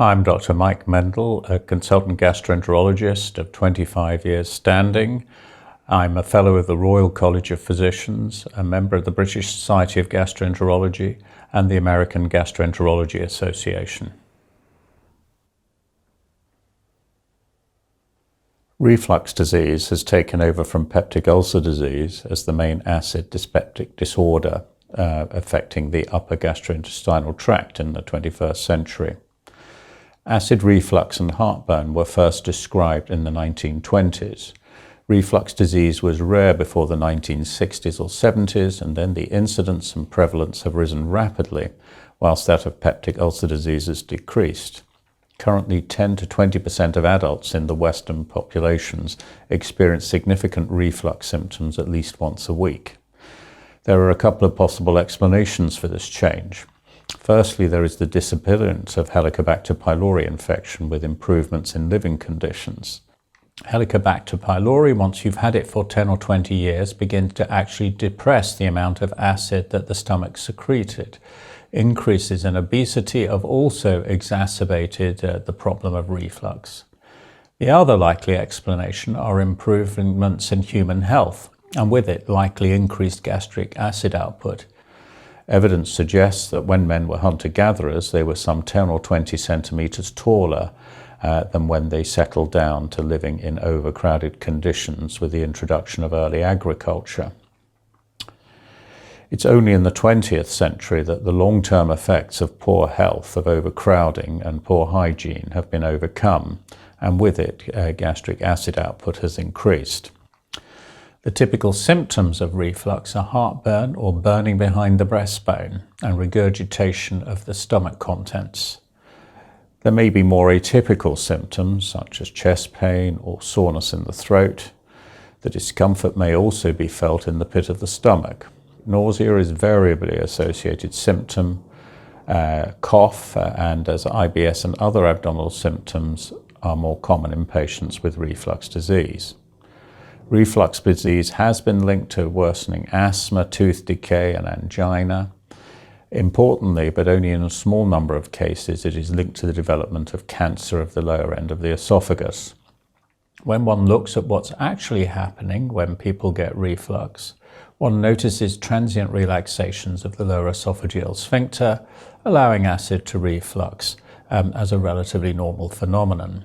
I'm Dr. Mike Mendall, a consultant gastroenterologist of 25 years standing. I'm a fellow of the Royal College of Physicians, a member of the British Society of Gastroenterology and the American Gastroenterology Association. Reflux disease has taken over from peptic ulcer disease as the main acid dyspeptic disorder affecting the upper gastrointestinal tract in the 21st century. Acid reflux and heartburn were first described in the 1920s. Reflux disease was rare before the 1960s or 70s, and then the incidence and prevalence have risen rapidly, whilst that of peptic ulcer disease has decreased. Currently, 10 to 20% of adults in the Western populations experience significant reflux symptoms at least once a week. There are a couple of possible explanations for this change. Firstly, there is the disappearance of Helicobacter pylori infection with improvements in living conditions. Helicobacter pylori, once you've had it for 10 or 20 years, begins to actually depress the amount of acid that the stomach secreted. Increases in obesity have also exacerbated the problem of reflux. The other likely explanation are improvements in human health, and with it likely increased gastric acid output. Evidence suggests that when men were hunter-gatherers, they were some 10 or 20 centimeters taller than when they settled down to living in overcrowded conditions with the introduction of early agriculture. It's only in the 20th century that the long-term effects of poor health, of overcrowding and poor hygiene have been overcome, and with it, gastric acid output has increased. The typical symptoms of reflux are heartburn or burning behind the breastbone and regurgitation of the stomach contents. There may be more atypical symptoms such as chest pain or soreness in the throat. The discomfort may also be felt in the pit of the stomach. Nausea is variably associated symptom. Cough and as IBS and other abdominal symptoms are more common in patients with reflux disease. Reflux disease has been linked to worsening asthma, tooth decay, and angina. Importantly, but only in a small number of cases, it is linked to the development of cancer of the lower end of the esophagus. When one looks at what's actually happening when people get reflux, one notices transient relaxations of the lower esophageal sphincter, allowing acid to reflux as a relatively normal phenomenon.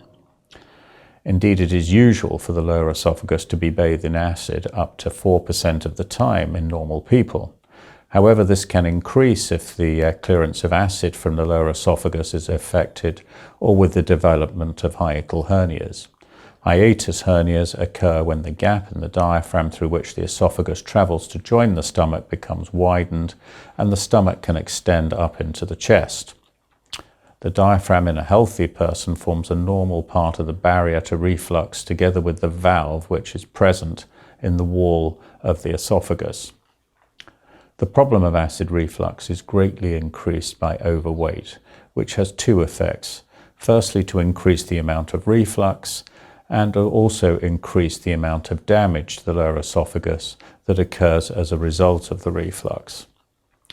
Indeed, it is usual for the lower esophagus to be bathed in acid up to 4% of the time in normal people. However, this can increase if the clearance of acid from the lower esophagus is affected or with the development of hiatal hernias. Hiatus hernias occur when the gap in the diaphragm through which the esophagus travels to join the stomach becomes widened and the stomach can extend up into the chest. The diaphragm in a healthy person forms a normal part of the barrier to reflux together with the valve which is present in the wall of the esophagus. The problem of acid reflux is greatly increased by overweight, which has two effects. Firstly, to increase the amount of reflux and also increase the amount of damage to the lower esophagus that occurs as a result of the reflux.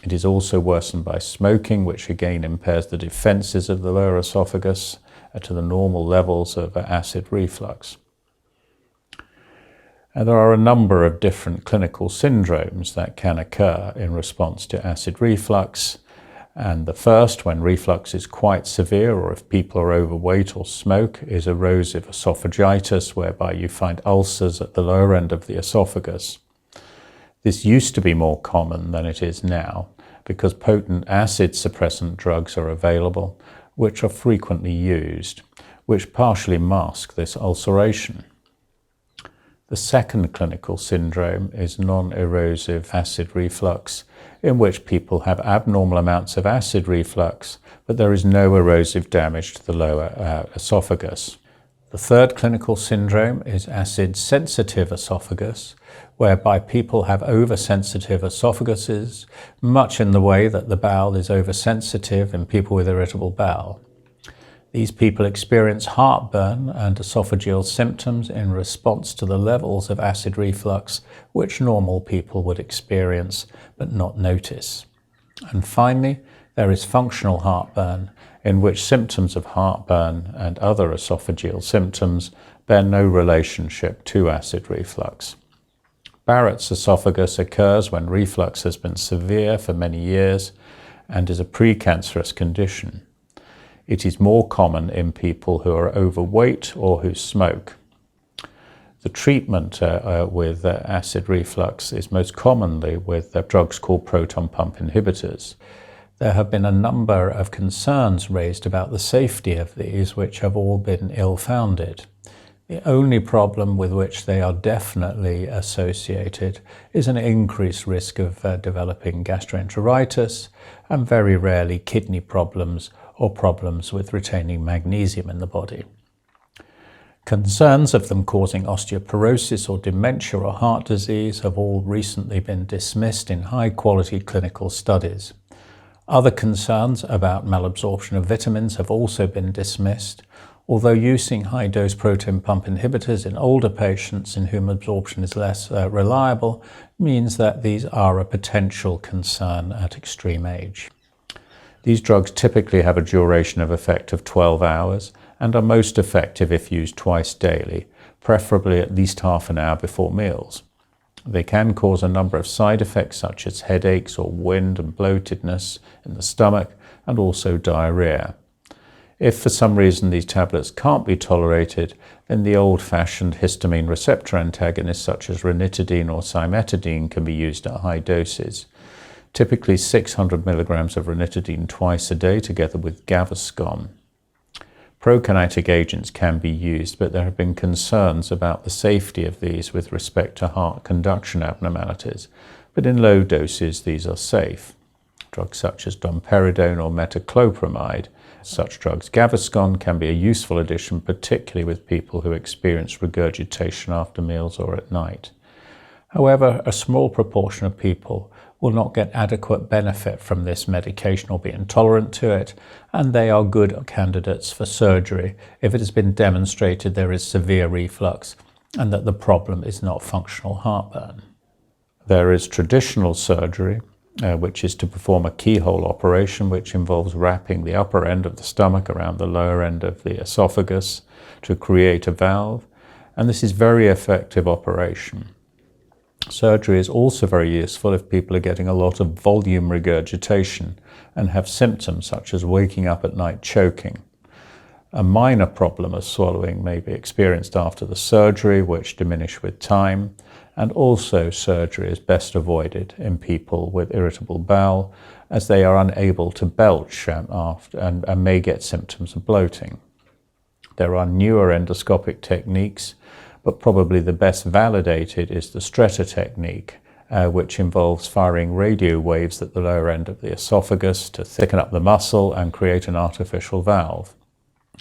It is also worsened by smoking, which again impairs the defenses of the lower esophagus to the normal levels of acid reflux. And there are a number of different clinical syndromes that can occur in response to acid reflux. And the first, when reflux is quite severe or if people are overweight or smoke, is erosive esophagitis, whereby you find ulcers at the lower end of the esophagus. This used to be more common than it is now because potent acid suppressant drugs are available, which are frequently used, which partially mask this ulceration. The second clinical syndrome is non-erosive acid reflux, in which people have abnormal amounts of acid reflux, but there is no erosive damage to the lower esophagus. The third clinical syndrome is acid-sensitive esophagus, whereby people have oversensitive esophaguses, much in the way that the bowel is oversensitive in people with irritable bowel. These people experience heartburn and esophageal symptoms in response to the levels of acid reflux which normal people would experience but not notice. And finally, there is functional heartburn, in which symptoms of heartburn and other esophageal symptoms bear no relationship to acid reflux. Barrett's esophagus occurs when reflux has been severe for many years and is a precancerous condition. It is more common in people who are overweight or who smoke. The treatment with acid reflux is most commonly with drugs called proton pump inhibitors. There have been a number of concerns raised about the safety of these, which have all been ill-founded. The only problem with which they are definitely associated is an increased risk of developing gastroenteritis and very rarely kidney problems or problems with retaining magnesium in the body. Concerns of them causing osteoporosis or dementia or heart disease have all recently been dismissed in high-quality clinical studies. Other concerns about malabsorption of vitamins have also been dismissed, although using high-dose proton pump inhibitors in older patients in whom absorption is less reliable means that these are a potential concern at extreme age. These drugs typically have a duration of effect of 12 hours and are most effective if used twice daily, preferably at least half an hour before meals. They can cause a number of side effects such as headaches or wind and bloatedness in the stomach and also diarrhea. If for some reason these tablets can't be tolerated, then the old-fashioned histamine receptor antagonists such as ranitidine or cimetidine can be used at high doses. Typically 600 milligrams of ranitidine twice a day together with Gaviscon. Prokinetic agents can be used, but there have been concerns about the safety of these with respect to heart conduction abnormalities, but in low doses these are safe. Drugs such as domperidone or metoclopramide, such drugs Gaviscon, can be a useful addition, particularly with people who experience regurgitation after meals or at night. However, a small proportion of people will not get adequate benefit from this medication or be intolerant to it, and they are good candidates for surgery if it has been demonstrated there is severe reflux and that the problem is not functional heartburn. There is traditional surgery, which is to perform a keyhole operation which involves wrapping the upper end of the stomach around the lower end of the esophagus to create a valve, and this is a very effective operation. Surgery is also very useful if people are getting a lot of volume regurgitation and have symptoms such as waking up at night choking. A minor problem of swallowing may be experienced after the surgery, which diminish with time, and also surgery is best avoided in people with irritable bowel as they are unable to belch and may get symptoms of bloating. There are newer endoscopic techniques, but probably the best validated is the Stretter technique, which involves firing radio waves at the lower end of the esophagus to thicken up the muscle and create an artificial valve.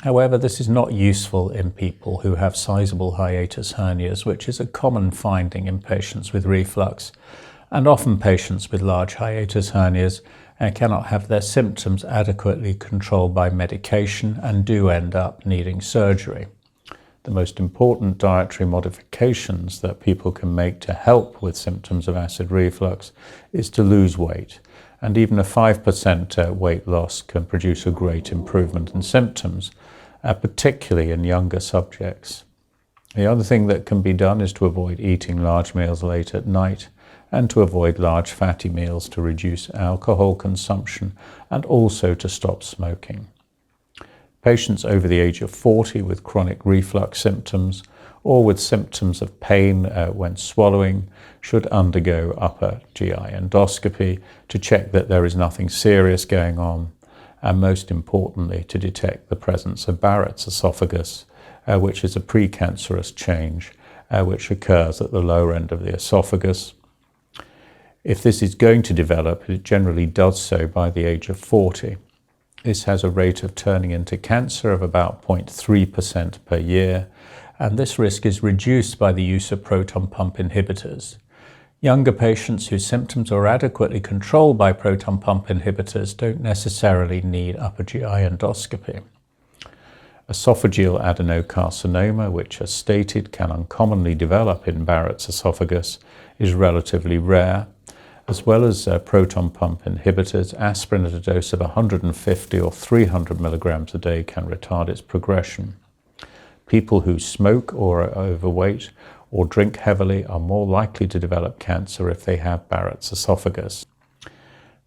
However, this is not useful in people who have sizable hiatus hernias, which is a common finding in patients with reflux, and often patients with large hiatus hernias cannot have their symptoms adequately controlled by medication and do end up needing surgery. The most important dietary modifications that people can make to help with symptoms of acid reflux is to lose weight, and even a 5% weight loss can produce a great improvement in symptoms, particularly in younger subjects. The other thing that can be done is to avoid eating large meals late at night and to avoid large fatty meals to reduce alcohol consumption and also to stop smoking. Patients over the age of 40 with chronic reflux symptoms or with symptoms of pain when swallowing should undergo upper GI endoscopy to check that there is nothing serious going on, and most importantly to detect the presence of Barrett's esophagus, which is a precancerous change which occurs at the lower end of the esophagus. If this is going to develop, it generally does so by the age of 40. This has a rate of turning into cancer of about 0.3% per year, and this risk is reduced by the use of proton pump inhibitors. Younger patients whose symptoms are adequately controlled by proton pump inhibitors don't necessarily need upper GI endoscopy. Esophageal adenocarcinoma, which as stated can uncommonly develop in Barrett's esophagus, is relatively rare. As well as proton pump inhibitors, aspirin at a dose of 150 or 300 milligrams a day can retard its progression. People who smoke or are overweight or drink heavily are more likely to develop cancer if they have Barrett's esophagus.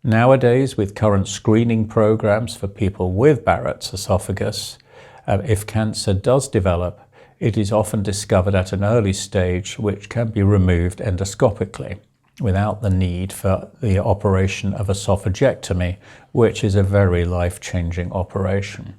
Nowadays, with current screening programs for people with Barrett's esophagus, if cancer does develop, it is often discovered at an early stage, which can be removed endoscopically without the need for the operation of esophagectomy, which is a very life-changing operation.